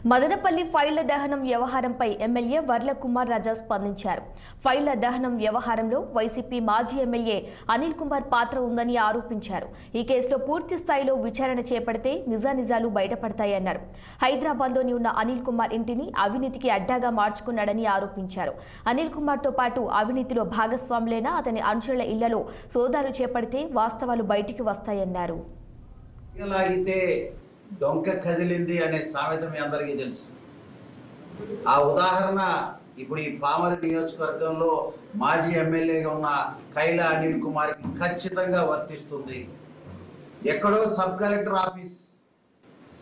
మదనపల్లి ఫైళ్ల దహనం వ్యవహారంపై ఎమ్మెల్యే వర్ల కుమార్ రాజా స్పందించారు. ఫైళ్ల దహనం వ్యవహారంలో వైసీపీ మాజీ ఎమ్మెల్యే అనిల్ కుమార్ పాత్ర ఉందని ఆరోపించారు. ఈ కేసులో పూర్తి స్థాయిలో విచారణ చేపడితే నిజానిజాలు బయటపడతాయన్నారు. హైదరాబాద్లోని ఉన్న అనిల్ కుమార్ ఇంటిని అవినీతికి అడ్డాగా మార్చుకున్నాడని ఆరోపించారు. అనిల్ కుమార్తో పాటు అవినీతిలో భాగస్వాములైన అతని అనుచరుల ఇళ్లలో సోదాలు చేపడితే వాస్తవాలు బయటికి వస్తాయన్నారు. డొంక కదిలింది అనే సామెత మీ అందరికీ తెలుసు. ఆ ఉదాహరణ ఇప్పుడు ఈ పామరు నియోజకవర్గంలో మాజీ ఎమ్మెల్యేగా ఉన్న కైలా అనిల్ కుమార్కి ఖచ్చితంగా వర్తిస్తుంది. ఎక్కడో sub collector office,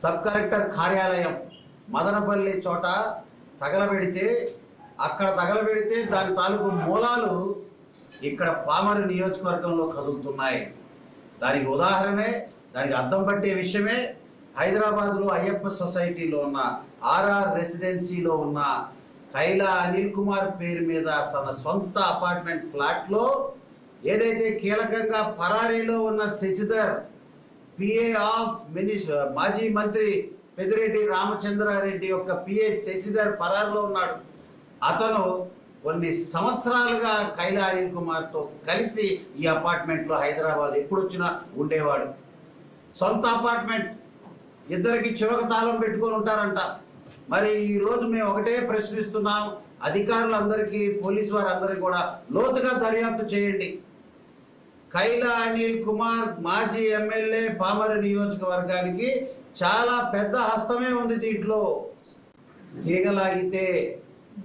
sub collector కార్యాలయం మదనపల్లి చోట తగలబెడితే దాని తాలూకు మూలాలు ఇక్కడ పామరు నియోజకవర్గంలో కదులుతున్నాయి. దానికి ఉదాహరణే, దానికి అద్దం పట్టే విషయమే హైదరాబాద్లో అయ్యప్ప సొసైటీలో ఉన్న ఆర్ఆర్ రెసిడెన్సీలో ఉన్న కైలా అనిల్ కుమార్ పేరు మీద తన సొంత అపార్ట్మెంట్ ఫ్లాట్లో ఏదైతే కీలకంగా పరారీలో ఉన్న శశిధర్ పిఏ ఆఫ్ మాజీ మంత్రి పెద్దిరెడ్డి రామచంద్రారెడ్డి యొక్క పిఏ శశిధర్ పరారీలో ఉన్నాడు. అతను కొన్ని సంవత్సరాలుగా కైలా అనిల్ కుమార్తో కలిసి ఈ అపార్ట్మెంట్లో హైదరాబాద్ ఎప్పుడు వచ్చినా ఉండేవాడు. సొంత అపార్ట్మెంట్, ఇద్దరికి చివక తాళం పెట్టుకొని ఉంటారంట. మరి ఈరోజు మేము ఒకటే ప్రశ్నిస్తున్నాం, అధికారులందరికీ, పోలీసు వారందరికీ కూడా లోతుగా దర్యాప్తు చేయండి. కైలా అనిల్ కుమార్ మాజీ ఎమ్మెల్యే పామరు నియోజకవర్గానికి చాలా పెద్ద హస్తమే ఉంది దీంట్లో. తీగలాగితే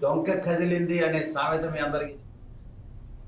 డొంక కదిలింది అనే సామెత మీ అందరికీ